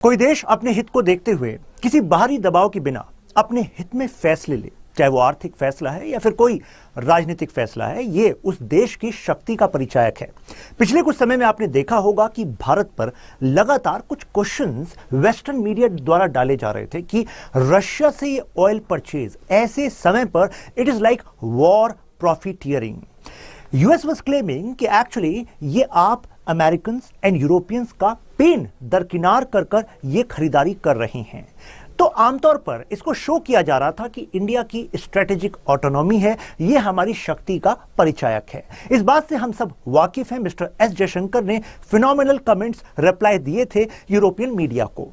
कोई देश अपने हित को देखते हुए किसी बाहरी दबाव के बिना अपने हित में फैसले ले, चाहे वो आर्थिक फैसला है या फिर कोई राजनीतिक फैसला है, ये उस देश की शक्ति का परिचायक है। पिछले कुछ समय में आपने देखा होगा कि भारत पर लगातार कुछ क्वेश्चंस वेस्टर्न मीडिया द्वारा डाले जा रहे थे कि रशिया से ये ऑयल परचेज ऐसे समय पर it is like war profiteering. US was claiming कि एक्चुअली ये आप अमेरिकन एंड यूरोपियंस का पेन दरकिनार कर कर ये खरीदारी कर रहे हैं। तो आमतौर पर इसको शो किया जा रहा था कि इंडिया की स्ट्रेटेजिक ऑटोनॉमी है, ये हमारी शक्ति का परिचायक है। इस बात से हम सब वाकिफ हैं। मिस्टर एस जयशंकर ने फिनोमिनल कमेंट्स रिप्लाई दिए थे यूरोपियन मीडिया को।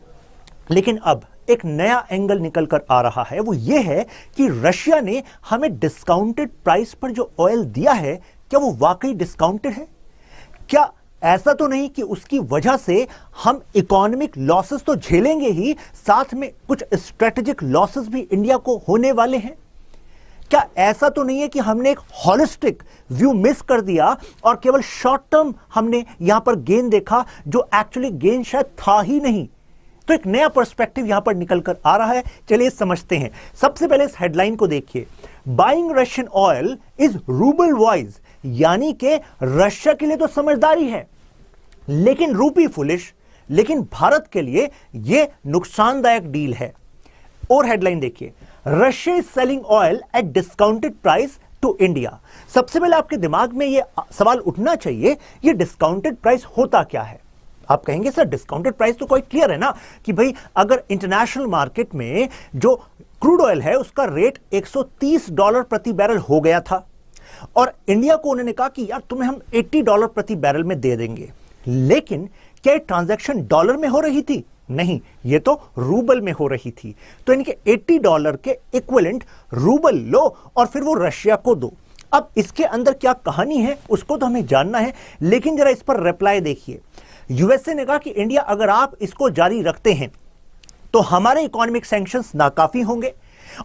लेकिन अब एक नया एंगल निकल कर आ रहा है, वो ये है कि रशिया ने हमें डिस्काउंटेड प्राइस पर जो ऑयल दिया है, क्या वो वाकई डिस्काउंटेड है? क्या ऐसा तो नहीं कि उसकी वजह से हम इकोनॉमिक लॉसेस तो झेलेंगे ही, साथ में कुछ स्ट्रेटेजिक लॉसेस भी इंडिया को होने वाले हैं? क्या ऐसा तो नहीं है कि हमने एक हॉलिस्टिक व्यू मिस कर दिया और केवल शॉर्ट टर्म हमने यहां पर गेन देखा, जो एक्चुअली गेन शायद था ही नहीं? तो एक नया पर्सपेक्टिव यहां पर निकल कर आ रहा है। चलिए समझते हैं। सबसे पहले इस हेडलाइन को देखिए, buying Russian oil is rouble wise, यानी कि रशिया के लिए तो समझदारी है लेकिन रूपी फुलिश, लेकिन भारत के लिए यह नुकसानदायक डील है। और हेडलाइन देखिए, Russia is selling oil at discounted price to India. सबसे पहले आपके दिमाग में यह सवाल उठना चाहिए, यह डिस्काउंटेड प्राइस होता क्या है? आप कहेंगे सर डिस्काउंटेड प्राइस तो कोई क्लियर है ना कि भाई अगर इंटरनेशनल मार्केट में जो क्रूड ऑयल है उसका रेट $130 प्रति बैरल हो गया था और इंडिया को उन्होंने कहा कि यार तुम्हें हम $80 प्रति बैरल में दे देंगे। लेकिन क्या ट्रांजैक्शन डॉलर में हो रही थी? नहीं, ये तो रूबल में हो रही थी। तो इनके $80 के इक्विवेलेंट रूबल लो और फिर वो रशिया को दो। अब इसके अंदर क्या कहानी है उसको तो हमें जानना है, लेकिन जरा इस पर रिप्लाई देखिए। यूएसए ने कहा कि इंडिया अगर आप इसको जारी रखते हैं तो हमारे इकोनॉमिक सैंक्शंस नाकाफी होंगे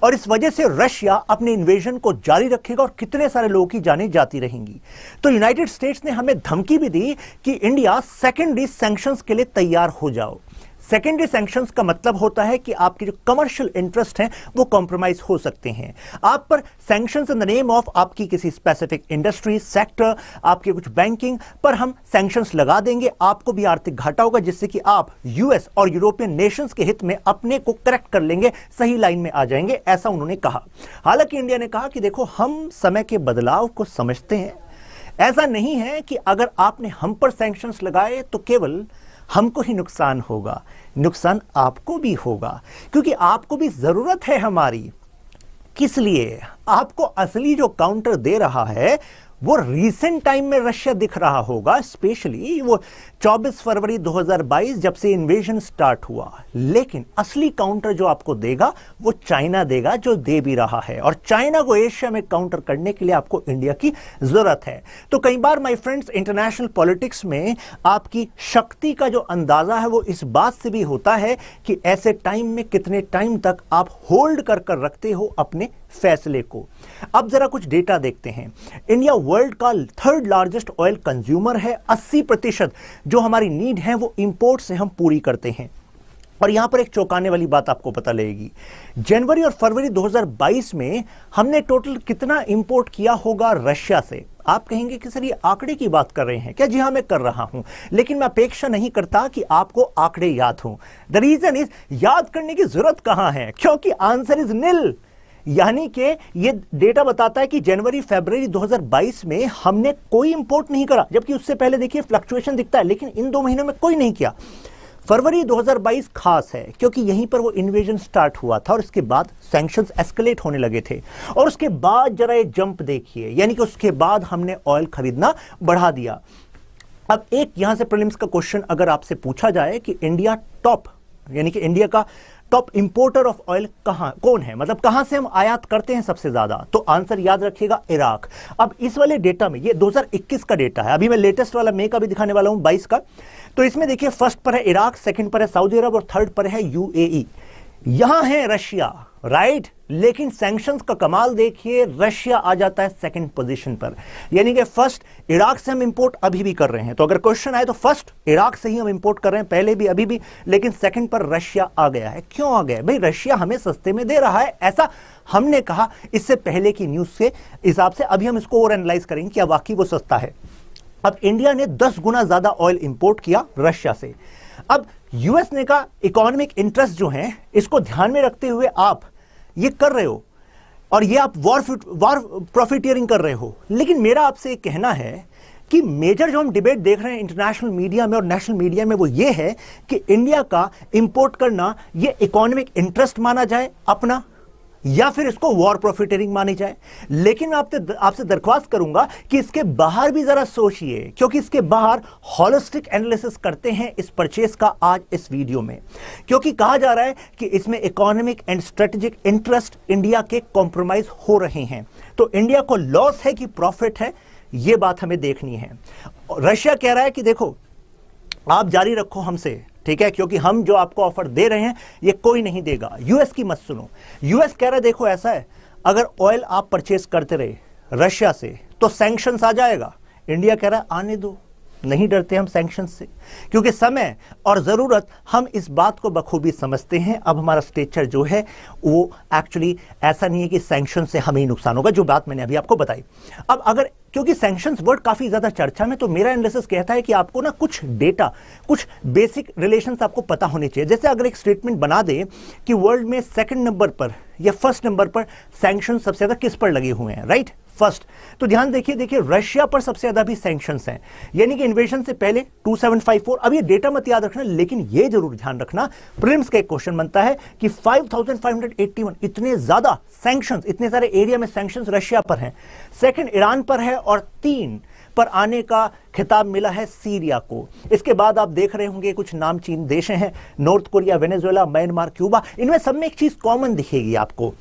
और इस वजह से रशिया अपने इन्वेजन को जारी रखेगा और कितने सारे लोगों की जानें जाती रहेंगी। तो यूनाइटेड स्टेट्स ने हमें धमकी भी दी कि इंडिया सेकेंडरी सैंक्शंस के लिए तैयार हो जाओ। सेकेंडरी सैंक्शंस का मतलब होता है कि आपके जो कमर्शियल इंटरेस्ट हैं वो कॉम्प्रोमाइज हो सकते हैं। आप पर sanctions in the name of आपकी किसी स्पेसिफिक इंडस्ट्री सेक्टर, आपके कुछ बैंकिंग पर हम सैंक्शंस लगा देंगे, आपको भी आर्थिक घाटा होगा, जिससे कि आप यूएस और यूरोपियन नेशंस के हित में अपने को करेक्ट कर लेंगे, सही लाइन में आ जाएंगे, ऐसा उन्होंने कहा। हालांकि इंडिया ने कहा कि देखो हम समय के बदलाव को समझते हैं, ऐसा नहीं है कि अगर आपने हम पर सैंक्शंस लगाए तो केवल हमको ही नुकसान होगा, नुकसान आपको भी होगा, क्योंकि आपको भी जरूरत है हमारी। किस लिए? आपको असली जो काउंटर दे रहा है वो रीसेंट टाइम में रशिया दिख रहा होगा, स्पेशली वो 24 फरवरी 2022 जब से इन्वेजन स्टार्ट हुआ। लेकिन असली काउंटर जो आपको देगा वो चाइना देगा, जो दे भी रहा है। और चाइना को एशिया में काउंटर करने के लिए आपको इंडिया की जरूरत है। तो कई बार माय फ्रेंड्स, इंटरनेशनल पॉलिटिक्स में आपकी शक्ति का जो अंदाजा है वो इस बात से भी होता है कि ऐसे टाइम में कितने टाइम तक आप होल्ड कर कर रखते हो अपने फैसले को। अब जरा कुछ डेटा देखते हैं। इंडिया वर्ल्ड का थर्ड लार्जेस्ट ऑयल कंज्यूमर है। 80% जो हमारी नीड है वो इंपोर्ट से हम पूरी करते हैं। और यहां पर एक चौंकाने वाली बात आपको पता लगेगी, जनवरी और फरवरी 2022 में हमने टोटल कितना इंपोर्ट किया होगा रशिया से? आप कहेंगे कि सर ये आंकड़े की बात कर रहे हैं क्या? जी हां, मैं कर रहा हूं, लेकिन मैं अपेक्षा नहीं करता कि आपको आंकड़े याद हों। द रीजन इज, याद करने की जरूरत कहां है, क्योंकि आंसर इज निल। यानी कि ये डेटा बताता है कि जनवरी फरवरी 2022 में हमने कोई इंपोर्ट नहीं करा, जबकि उससे पहले देखिए फ्लक्चुएशन दिखता है, लेकिन इन 2 महीनों में कोई नहीं किया। फरवरी 2022 खास है क्योंकि यहीं पर वो इन्वेजन स्टार्ट हुआ था और इसके बाद सैंक्शंस एस्केलेट होने लगे थे। और उसके बाद जरा ये जंप देखिए, यानी कि उसके बाद हमने ऑयल खरीदना बढ़ा दिया। अब एक यहां से प्रीलिम्स का क्वेश्चन अगर आपसे पूछा जाए कि इंडिया टॉप, यानी कि इंडिया का टॉप इंपोर्टर ऑफ ऑयल कौन है, मतलब कहां से हम आयात करते हैं सबसे ज्यादा, तो आंसर याद रखिएगा, इराक। अब इस वाले डेटा में ये 2021 का डेटा है, अभी मैं लेटेस्ट वाला मई का भी दिखाने वाला हूं, 22 का। तो इसमें देखिए फर्स्ट पर है इराक, सेकंड पर है सऊदी अरब और थर्ड पर है यूएई। यहां है रशिया। राइट। लेकिन सैंक्शंस का कमाल देखिए, रशिया आ जाता है सेकंड पोजीशन पर। यानी कि फर्स्ट इराक से हम इंपोर्ट अभी भी कर रहे हैं, तो अगर क्वेश्चन आए तो फर्स्ट इराक से ही हम इंपोर्ट कर रहे हैं, पहले भी अभी भी, लेकिन सेकंड पर रशिया आ गया है। क्यों आ गया भाई? रशिया हमें सस्ते में दे रहा है, ऐसा हमने कहा इससे पहले की न्यूज के हिसाब से। अभी हम इसको और एनालाइज करेंगे कि वाकई वो सस्ता है। अब इंडिया ने 10 गुना ज्यादा ऑयल इंपोर्ट किया रशिया से। अब यूएस ने कहा इकोनॉमिक इंटरेस्ट जो है इसको ध्यान में रखते हुए आप ये कर रहे हो और ये आप वॉर प्रॉफिटियरिंग कर रहे हो। लेकिन मेरा आपसे एक कहना है कि मेजर जो हम डिबेट देख रहे हैं इंटरनेशनल मीडिया में और नेशनल मीडिया में वो ये है कि इंडिया का इंपोर्ट करना ये इकोनॉमिक इंटरेस्ट माना जाए अपना, या फिर इसको वॉर प्रॉफिटियरिंग मानी जाए। लेकिन मैं आपसे दरख्वास्त करूंगा कि इसके बाहर भी जरा सोचिए, क्योंकि इसके बाहर होलिस्टिक एनालिसिस करते हैं इस परचेस का आज इस वीडियो में। क्योंकि कहा जा रहा है कि इसमें economic and strategic interest India के कॉम्प्रोमाइज हो रहे हैं। तो इंडिया को लॉस है कि प्रॉफिट है, यह बात हमें देखनी है। रशिया कह रहा है कि देखो आप जारी रखो हमसे, ठीक है, क्योंकि हम जो आपको ऑफर दे रहे हैं ये कोई नहीं देगा। यूएस की मत सुनो। यूएस कह रहा है देखो ऐसा है, अगर ऑयल आप परचेस करते रहे रशिया से तो सैंक्शंस आ जाएगा। इंडिया कह रहा है आने दो, नहीं डरते हम सैंक्शंस से, क्योंकि समय और जरूरत हम इस बात को बखूबी समझते हैं। अब हमारा स्टेचर जो है वो एक्चुअली ऐसा नहीं है कि सैंक्शन से हमें ही नुकसान होगा, जो बात मैंने अभी आपको बताई। अब अगर क्योंकि सैंक्शंस वर्ड काफी ज्यादा चर्चा में, तो मेरा एनालिसिस कहता है कि आपको ना कुछ डेटा, कुछ बेसिक रिलेशंस आपको पता होने चाहिए। जैसे अगर एक स्टेटमेंट बना दे कि वर्ल्ड में सेकंड नंबर पर या फर्स्ट नंबर पर सैंक्शन सबसे ज्यादा किस पर लगे हुए हैं, राइट, फर्स्ट, तो ध्यान देखिए रशिया पर सबसे ज्यादा भी सैंक्शंस हैं, यानी कि इन्वेजन से पहले 2754। अब ये डेटा मत याद रखना, लेकिन ये जरूर ध्यान रखना प्रीलिम्स का एक क्वेश्चन बनता है कि 5581 इतने ज्यादा सैंक्शंस, इतने सारे एरिया में सैंक्शंस रशिया पर हैं। सेकंड ईरान पर है और 3 पर आने का खिताब मिला है सीरिया को। इसके बाद आप देख रहे होंगे कुछ नामचीन देश हैं, north Korea, Venezuela, Myanmar, Cuba. इनमें सब में एक चीज कॉमन दिखेगी आपको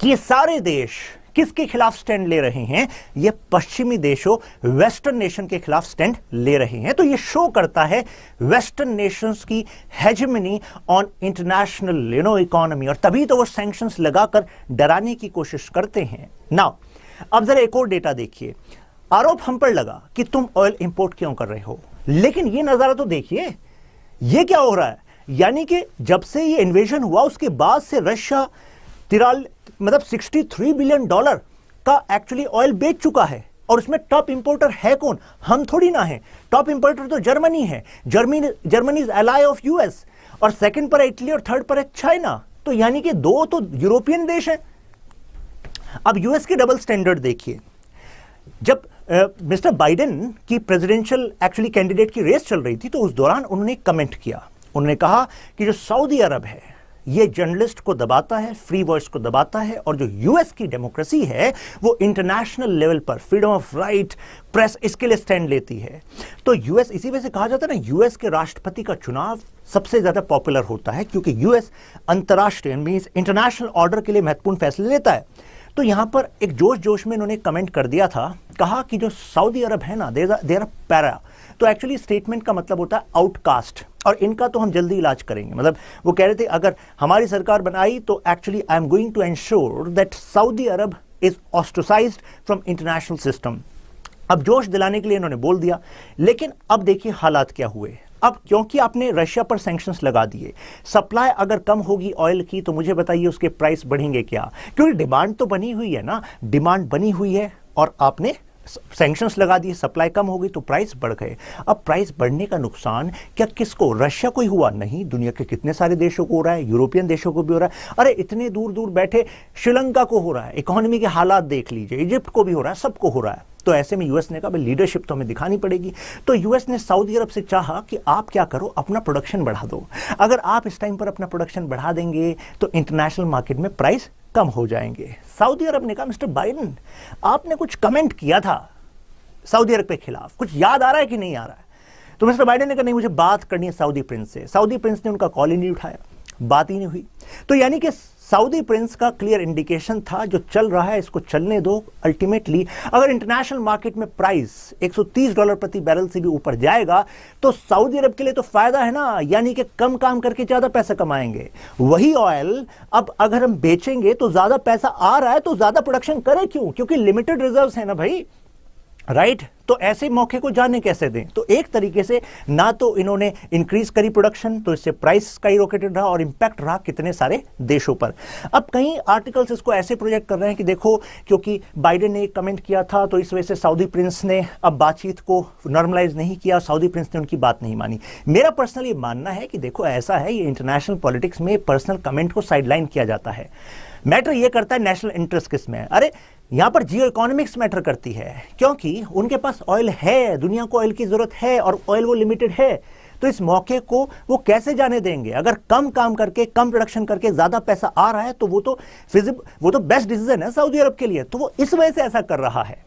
कि ये सारे देश किसके खिलाफ स्टैंड ले रहे हैं? ये पश्चिमी देशों, वेस्टर्न नेशन के खिलाफ स्टैंड ले रहे हैं। तो ये शो करता है वेस्टर्न नेशंस की हेजेमनी ऑन इंटरनेशनल इकोनॉमी, और तभी तो वो सैंक्शंस लगाकर डराने की कोशिश करते हैं। नाउ अब जरा एक और डेटा देखिए। आरोप हम पर लगा कि तुम ऑयल इंपोर्ट क्यों कर रहे हो, लेकिन ये नजारा तो देखिए ये क्या हो रहा है। यानी कि जब से ये इन्वेजन हुआ उसके बाद से रशिया 63 बिलियन डॉलर का एक्चुअली ऑयल बेच चुका है, और उसमें टॉप इंपोर्टर है कौन? हम थोड़ी ना है। टॉप इंपोर्टर तो जर्मनी है। Germany is ally of US, और सेकंड पर है इटली और थर्ड पर है चाइना। तो यानी कि 2 तो यूरोपियन देश हैं। अब यूएस की डबल स्टैंडर्ड देखिए। जब मिस्टर बाइडेन की प्रेसिडेंशियल एक्चुअली कैंडिडेट की रेस चल रही थी, तो उस दौरान उन्होंने कमेंट किया। उन्होंने कहा कि जो सऊदी अरब है ये जर्नलिस्ट को दबाता है, फ्री वॉइस को दबाता है, और जो यूएस की डेमोक्रेसी है वो इंटरनेशनल लेवल पर फ्रीडम ऑफ राइट, प्रेस, इसके लिए स्टैंड लेती है। तो यूएस, इसी वजह से कहा जाता है ना, यूएस के राष्ट्रपति का चुनाव सबसे ज्यादा पॉपुलर होता है, क्योंकि यूएस अंतर्राष्ट्रीय मींस इंटरनेशनल ऑर्डर के लिए महत्वपूर्ण फैसले लेता है। तो यहां पर एक जोश में इन्होंने कमेंट कर दिया था, कहा कि जो सऊदी अरब है ना, देर पैरा। तो एक्चुअली स्टेटमेंट का मतलब होता है आउटकास्ट, और इनका तो हम जल्दी इलाज करेंगे। मतलब वो कह रहे थे अगर हमारी सरकार बनाई तो actually I am going to ensure that Saudi Arab is ostracised from international system. अब जोश दिलाने के लिए इन्होंने बोल दिया। लेकिन अब देखिए हालात क्या हुए। अब क्योंकि आपने रशिया पर सैंक्शंस लगा दिए, सप्लाई अगर कम होगी ऑयल की तो मुझे बताइए उसके प्राइस बढ़ेंगे क्या? क्योंकि डिमांड तो बनी हुई है ना, डिमांड बनी हुई है और आपने सैंक्शंस लगा दिए, सप्लाई कम हो गई तो प्राइस बढ़ गए। अब प्राइस बढ़ने का नुकसान क्या किसको? रशिया को ही हुआ? नहीं, दुनिया के कितने सारे देशों को हो रहा है, यूरोपियन देशों को भी हो रहा है। अरे इतने दूर दूर बैठे श्रीलंका को हो रहा है, इकोनॉमी के हालात देख लीजिए, इजिप्ट को भी हो रहा है, सबको हो रहा है। तो ऐसे में यूएस ने कहा भाई लीडरशिप तो हमें दिखानी पड़ेगी। तो यूएस ने सऊदी अरब से चाहा कि आप क्या करो, अपना प्रोडक्शन बढ़ा दो। अगर आप इस टाइम पर अपना प्रोडक्शन बढ़ा देंगे तो इंटरनेशनल मार्केट में प्राइस कम हो जाएंगे। सऊदी अरब ने कहा मिस्टर बाइडेन आपने कुछ कमेंट किया था सऊदी अरब के खिलाफ, कुछ याद आ रहा है कि नहीं आ रहा है? तो मिस्टर बाइडेन ने कहा नहीं, मुझे बात करनी है सऊदी प्रिंस से। सऊदी प्रिंस ने उनका कॉल ही नहीं उठाया, बात ही नहीं हुई। तो यानी कि सऊदी प्रिंस का क्लियर इंडिकेशन था जो चल रहा है इसको चलने दो। अल्टीमेटली अगर इंटरनेशनल मार्केट में प्राइस $130 प्रति बैरल से भी ऊपर जाएगा तो सऊदी अरब के लिए तो फायदा है ना, यानी कि कम काम करके ज्यादा पैसा कमाएंगे। वही ऑयल अब अगर हम बेचेंगे तो ज्यादा पैसा आ रहा है तो ज्यादा प्रोडक्शन करें क्यों, क्योंकि लिमिटेड रिजर्व्स है ना भाई, राइट। तो ऐसे मौके को जाने कैसे दें। तो एक तरीके से ना तो इन्होंने इंक्रीज करी प्रोडक्शन तो इससे प्राइस स्काई रॉकेटेड रहा और इंपैक्ट रहा कितने सारे देशों पर। अब कई आर्टिकल्स इसको ऐसे प्रोजेक्ट कर रहे हैं कि देखो क्योंकि बाइडेन ने एक कमेंट किया था तो इस वजह से सऊदी प्रिंस ने अब बातचीत को नॉर्मलाइज नहीं किया, सऊदी प्रिंस ने उनकी बात नहीं मानी। मेरा पर्सनल ये मानना है कि देखो ऐसा है, ये इंटरनेशनल पॉलिटिक्स में पर्सनल कमेंट को साइडलाइन किया जाता है। मैटर ये करता है नेशनल इंटरेस्ट किस में है। अरे यहां पर जियो इकोनॉमिक्स मैटर करती है क्योंकि उनके पास ऑयल है, दुनिया को ऑयल की जरूरत है और ऑयल वो लिमिटेड है। तो इस मौके को वो कैसे जाने देंगे। अगर कम काम करके कम प्रोडक्शन करके ज्यादा पैसा आ रहा है तो वो तो बेस्ट डिसीजन है सऊदी अरब के लिए, तो वो इस वजह से ऐसा कर रहा है।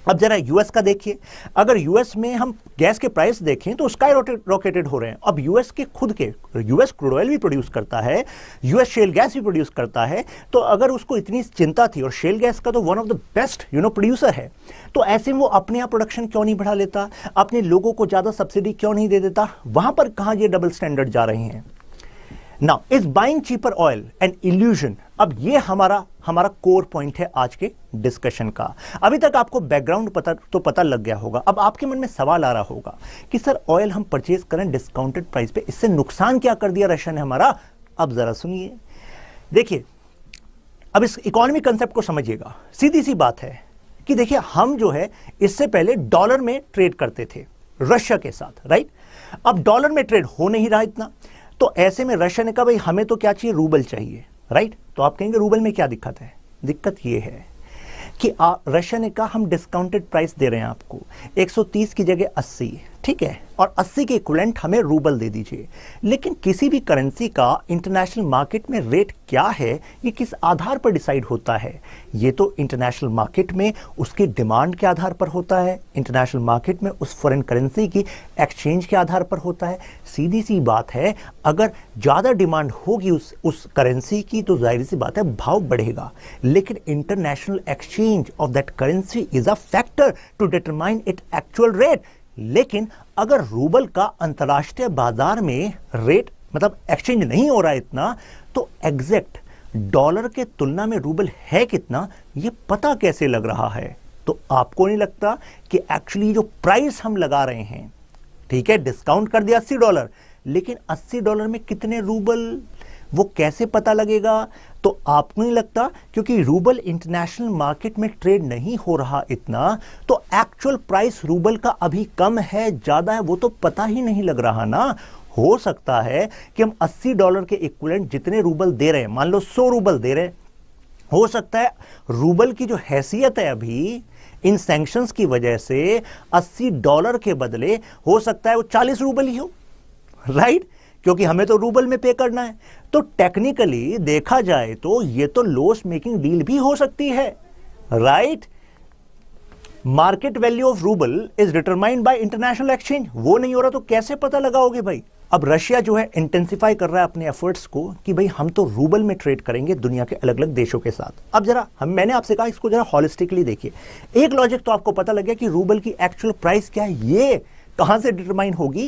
अब जरा यूएस का देखिए, अगर यूएस में हम गैस के प्राइस देखें तो स्काई रॉकेटेड हो रहे हैं। अब यूएस के खुद के यूएस क्रूड ऑयल भी प्रोड्यूस करता है, यूएस शेल गैस भी प्रोड्यूस करता है। तो अगर उसको इतनी चिंता थी और शेल गैस का तो one of the best producer है, तो ऐसे में वो अपने आप प्रोडक्शन क्यों नहीं बढ़ा लेता, अपने लोगों को ज्यादा सब्सिडी क्यों नहीं दे देता। वहां पर कहां ये डबल स्टैंडर्ड जा रहे हैं। Now is buying cheaper oil and illusion. अब ये हमारा कोर पॉइंट है आज के डिस्कशन का। अभी तक आपको बैकग्राउंड पता लग गया होगा। अब आपके मन में सवाल आ रहा होगा कि सर ऑयल हम परचेज करें डिस्काउंटेड प्राइस पे, इससे नुकसान क्या कर दिया रशिया ने हमारा। अब जरा सुनिए, देखिए अब इस इकोनॉमी कंसेप्ट को समझिएगा। सीधी सी बात है कि देखिए हम जो है इससे पहले डॉलर में ट्रेड करते थे रशिया के साथ, राइट। अब डॉलर में ट्रेड हो नहीं रहा इतना, तो ऐसे में रशिया ने कहा भाई हमें तो क्या चाहिए, रूबल चाहिए, राइट। तो आप कहेंगे रूबल में क्या दिक्कत है। दिक्कत ये है कि रशिया ने कहा हम डिस्काउंटेड प्राइस दे रहे हैं आपको 130 की जगह 80, ठीक है, और 80 के इक्विवेलेंट हमें रूबल दे दीजिए। लेकिन किसी भी करेंसी का इंटरनेशनल मार्केट में रेट क्या है ये किस आधार पर डिसाइड होता है। ये तो इंटरनेशनल मार्केट में उसकी डिमांड के आधार पर होता है, इंटरनेशनल मार्केट में उस फॉरेन करेंसी की एक्सचेंज के आधार पर होता है। सीधी सी बात है, अगर ज़्यादा डिमांड होगी उस करेंसी की तो जाहिर सी बात है भाव बढ़ेगा। लेकिन international exchange of that currency is a factor to determine it actual rate. लेकिन अगर रूबल का अंतर्राष्ट्रीय बाजार में रेट एक्सचेंज नहीं हो रहा है इतना, तो एग्जैक्ट डॉलर के तुलना में रूबल है कितना ये पता कैसे लग रहा है। तो आपको नहीं लगता कि एक्चुअली जो प्राइस हम लगा रहे हैं, ठीक है डिस्काउंट कर दिया $80, लेकिन $80 में कितने रूबल वो कैसे पता लगेगा। तो आपको नहीं लगता क्योंकि रूबल इंटरनेशनल मार्केट में ट्रेड नहीं हो रहा इतना, तो एक्चुअल प्राइस रूबल का अभी कम है ज्यादा है वो तो पता ही नहीं लग रहा ना। हो सकता है कि हम $80 के इक्विवेलेंट जितने रूबल दे रहे हैं, मान लो 100 रूबल दे रहे हैं, हो सकता है रूबल की जो हैसियत है अभी इन सैंक्शंस की वजह से $80 के बदले हो सकता है वो 40 रूबल ही हो, राइट, क्योंकि हमें तो रूबल में पे करना है। तो टेक्निकली देखा जाए तो ये तो लॉस मेकिंग डील भी हो सकती है, right. Market value of rouble is determined by international exchange, वो नहीं हो रहा तो कैसे पता लगाओगे भाई। अब रशिया जो है इंटेंसिफाई कर रहा है अपने एफर्ट्स को कि भाई हम तो रूबल में ट्रेड करेंगे दुनिया के अलग अलग देशों के साथ। अब जरा मैंने आपसे कहा इसको जरा हॉलिस्टिकली देखिए। एक लॉजिक तो आपको पता लग गया कि रूबल की एक्चुअल प्राइस क्या है, ये कहां से डिटरमाइन होगी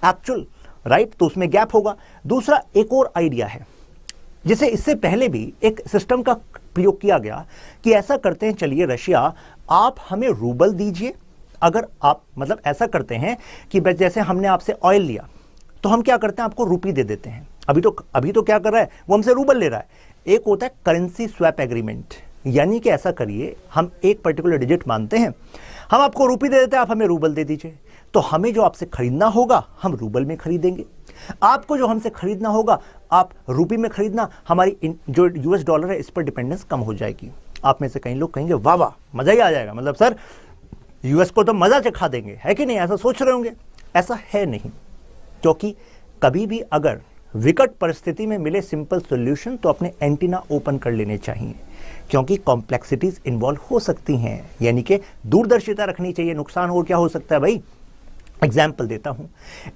एक्चुअल, राइट, तो उसमें गैप होगा। दूसरा एक और आइडिया है जिसे इससे पहले भी एक सिस्टम का प्रयोग किया गया कि ऐसा करते हैं, चलिए रशिया आप हमें रूबल दीजिए। अगर आप ऐसा करते हैं कि जैसे हमने आपसे ऑयल लिया तो हम क्या करते हैं आपको रुपी दे देते हैं। अभी तो क्या कर रहा है वो हमसे रूबल ले रहा है। एक होता है करेंसी स्वैप एग्रीमेंट, यानी कि ऐसा करिए हम एक पर्टिकुलर डिजिट मानते हैं, हम आपको रुपी दे देते हैं, आप हमें रूबल दे दीजिए। तो हमें जो आपसे खरीदना होगा हम रूबल में खरीदेंगे, आपको जो हमसे खरीदना होगा आप रुपी में खरीदना। हमारी जो यूएस डॉलर है इस पर डिपेंडेंस कम हो जाएगी। आप में से कई लोग कहेंगे वाह वाह मजा ही आ जाएगा, सर यूएस को तो मजा चखा देंगे, है कि नहीं, ऐसा सोच रहे होंगे। ऐसा है नहीं, क्योंकि कभी भी अगर विकट परिस्थिति में मिले सिंपल सॉल्यूशन तो अपने एंटीना ओपन कर लेने चाहिए, क्योंकि कॉम्प्लेक्सिटीज इन्वॉल्व हो सकती हैं, यानी कि दूरदर्शिता रखनी चाहिए। नुकसान और क्या हो सकता है भाई, एग्जाम्पल देता हूं,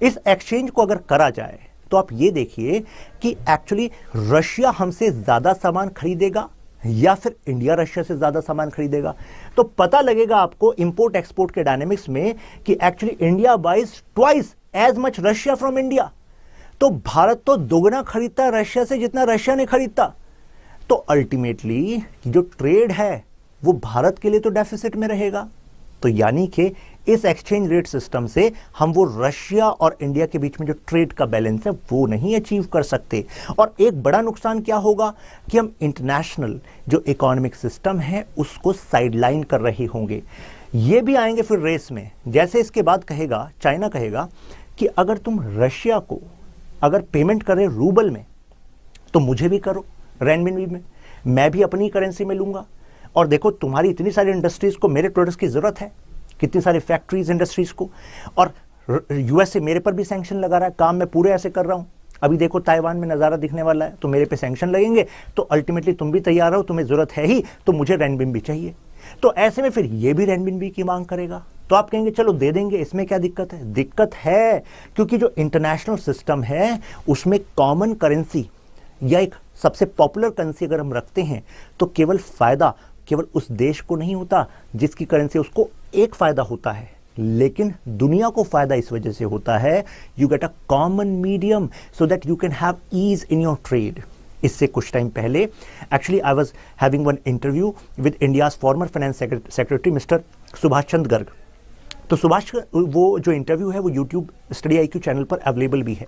इस एक्सचेंज को अगर करा जाए तो आप ये देखिए कि एक्चुअली रशिया हमसे ज्यादा सामान खरीदेगा या फिर इंडिया रशिया से ज्यादा सामान खरीदेगा। तो पता लगेगा आपको इंपोर्ट एक्सपोर्ट के डायनेमिक्स में कि actually India buys twice as much Russia from India. तो भारत तो दोगुना खरीदता है रशिया से जितना रशिया ने खरीदता। तो अल्टीमेटली जो ट्रेड है वो भारत के लिए तो डेफिसिट में रहेगा। तो यानी कि इस एक्सचेंज रेट सिस्टम से हम वो रशिया और इंडिया के बीच में जो ट्रेड का बैलेंस है वो नहीं अचीव कर सकते। और एक बड़ा नुकसान क्या होगा कि हम इंटरनेशनल जो इकोनॉमिक सिस्टम है उसको साइडलाइन कर रहे होंगे। ये भी आएंगे फिर रेस में। जैसे इसके बाद कहेगा चाइना कहेगा कि अगर तुम रशिया को अगर पेमेंट करे रूबल में तो मुझे भी करो रेनमिनबी में, मैं भी अपनी करेंसी में लूंगा। और देखो तुम्हारी इतनी सारी इंडस्ट्रीज को मेरे प्रोडक्ट्स की जरूरत है, कितनी सारी फैक्ट्रीज इंडस्ट्रीज को, और यूएसए मेरे पर भी सैंक्शन लगा रहा है, काम मैं पूरे ऐसे कर रहा हूं। अभी देखो ताइवान में नजारा दिखने वाला है तो मेरे पे सैंक्शन लगेंगे। तो अल्टीमेटली तुम भी तैयार हो, तुम्हें जरूरत है ही तो मुझे रेनमिनबी चाहिए। तो ऐसे में फिर ये भी रेनमिनबी की मांग करेगा। तो आप कहेंगे चलो दे देंगे, इसमें क्या दिक्कत है? दिक्कत है क्योंकि जो इंटरनेशनल सिस्टम है उसमें कॉमन करेंसी या एक सबसे पॉपुलर करेंसी अगर हम रखते हैं तो केवल फायदा केवल उस देश को नहीं होता जिसकी करेंसी उसको एक फायदा होता है, लेकिन दुनिया को फायदा इस वजह से होता है you get a common medium so that you can have ease in your trade. इससे कुछ टाइम पहले actually I was having one interview with India's former finance secretary mister Subhash Chandra Garg. तो सुभाष वो जो इंटरव्यू है वो यूट्यूब स्टडी IQ चैनल पर available भी है।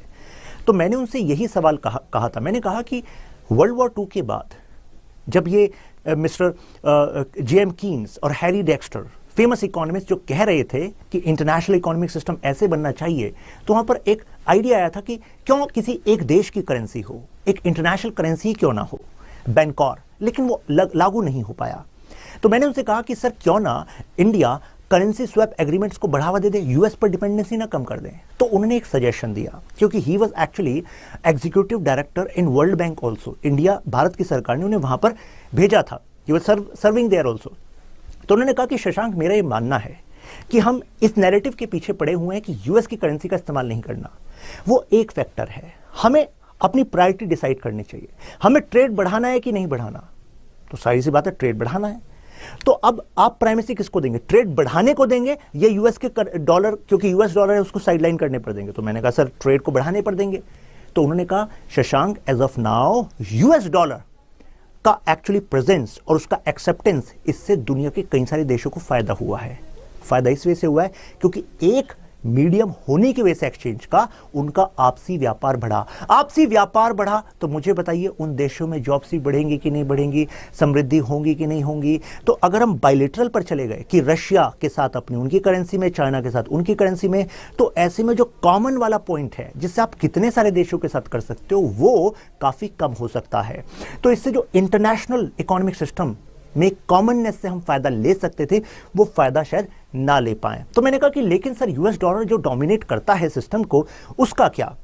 तो मैंने उनसे यही सवाल कहा था। मैंने कहा कि वर्ल्ड वॉर 2 के बाद जब ये मिस्टर JM कीन्स और हैरी डेक्स्टर फेमस इकोनॉमिस्ट जो कह रहे थे कि इंटरनेशनल इकोनॉमिक सिस्टम ऐसे बनना चाहिए, तो वहां पर एक आइडिया आया था कि क्यों किसी एक देश की करेंसी हो, एक इंटरनेशनल करेंसी ही क्यों ना हो, बैंकॉर, लेकिन वो लागू नहीं हो पाया। तो मैंने उनसे कहा कि सर क्यों ना इंडिया करेंसी स्वैप एग्रीमेंट्स को बढ़ावा दे दे, यूएस पर डिपेंडेंसी ना कम कर दें। तो उन्होंने एक सजेशन दिया क्योंकि he was actually executive director in world bank also. India Bharat की सरकार ने उन्हें वहां पर भेजा था, he was serving there also. तो उन्होंने कहा कि शशांक मेरा ये मानना है कि हम इस नैरेटिव के पीछे पड़े हुए हैं कि यूएस की करेंसी का इस्तेमाल नहीं करना, वो एक फैक्टर है। हमें अपनी प्रायोरिटी डिसाइड करनी चाहिए, हमें ट्रेड बढ़ाना है कि नहीं बढ़ाना। तो सारी सी बात है ट्रेड बढ़ाना है। तो अब आप प्राइमेसी किसको देंगे, ट्रेड बढ़ाने को देंगे या यूएस के डॉलर, क्योंकि यूएस डॉलर है उसको साइडलाइन करने पर देंगे? तो मैंने कहा सर ट्रेड को बढ़ाने पर देंगे। तो उन्होंने कहा Shashank as of now US dollar का एक्चुअली प्रेजेंस और उसका एक्सेप्टेंस, इससे दुनिया के कई सारे देशों को फायदा हुआ है। फायदा इस वजह से हुआ है क्योंकि एक मीडियम होने की वजह से एक्सचेंज का उनका आपसी व्यापार बढ़ा। आपसी व्यापार बढ़ा तो मुझे बताइए उन देशों में जॉब्स भी बढ़ेंगी कि नहीं बढ़ेंगी, समृद्धि होंगी कि नहीं होंगी। तो अगर हम बायलेटरल पर चले गए कि रशिया के साथ अपनी उनकी करेंसी में, चाइना के साथ उनकी करेंसी में, तो ऐसे में जो कॉमन वाला पॉइंट है जिससे आप कितने सारे देशों के साथ कर सकते हो वो काफी कम हो सकता है। तो इससे जो इंटरनेशनल इकोनॉमिक सिस्टम में कॉमननेस से हम फायदा ले सकते थे वो फायदा शायद ना ले पाए। तो मैंने कहा कि लेकिन सर यूएस डॉलर जो डोमिनेट करता है सिस्टम को, उसका क्या?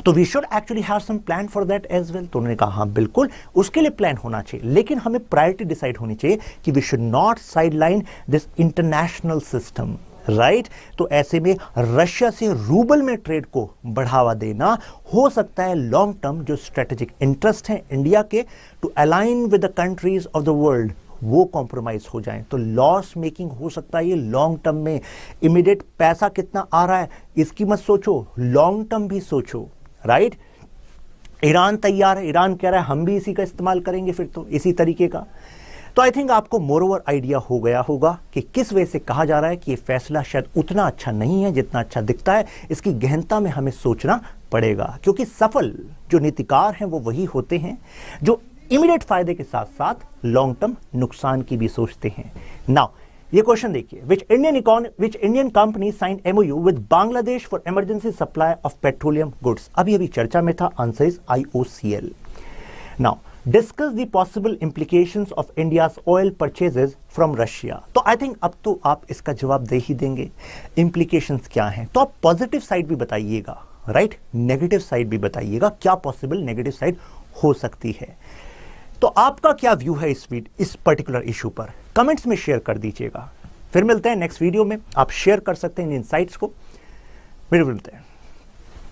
तो we should actually have some plan for that as well. तो उन्होंने कहा हाँ बिल्कुल उसके लिए प्लान होना चाहिए, लेकिन हमें प्रायोरिटी डिसाइड होनी चाहिए कि we should not sideline this international system, right. तो ऐसे में रशिया से रूबल में ट्रेड को बढ़ावा देना हो सकता है लॉन्ग टर्म जो स्ट्रेटेजिक इंटरेस्ट है इंडिया के to align with the countries of the world वो कॉम्प्रोमाइज हो जाए। तो लॉस मेकिंग हो सकता है ये लॉन्ग टर्म में। इमीडिएट पैसा कितना आ रहा है इसकी मत सोचो, लॉन्ग टर्म भी सोचो, राइट। ईरान तैयार है, ईरान कह रहा है हम भी इसी का इस्तेमाल करेंगे फिर तो इसी तरीके का। तो आई थिंक आपको मोर ओवर आइडिया हो गया होगा कि किस वजह से कहा जा रहा है कि ये फैसला शायद उतना अच्छा नहीं है जितना अच्छा दिखता है। इसकी गहनता में हमें सोचना पड़ेगा क्योंकि सफल जो नीतिकार हैं वो वही होते हैं जो इमीडिएट फायदे के साथ साथ लॉन्ग टर्म नुकसान की भी सोचते हैं। नाउ ये क्वेश्चन देखिए, which Indian company sign MOU with Bangladesh for emergency supply of petroleum goods? अभी चर्चा में था, answer is IOCL। Now discuss the possible implications of India's oil purchases from Russia. तो आई थिंक अब तो आप इसका जवाब दे ही देंगे, इंप्लीकेशंस क्या हैं। तो आप पॉजिटिव साइड भी बताइएगा, राइट, नेगेटिव साइड भी बताइएगा, क्या पॉसिबल नेगेटिव साइड हो सकती है। तो आपका क्या व्यू है इस पर्टिकुलर इशू पर, कमेंट्स में शेयर कर दीजिएगा। फिर मिलते हैं नेक्स्ट वीडियो में, आप शेयर कर सकते हैं इन इनसाइट्स को। फिर मिलते हैं।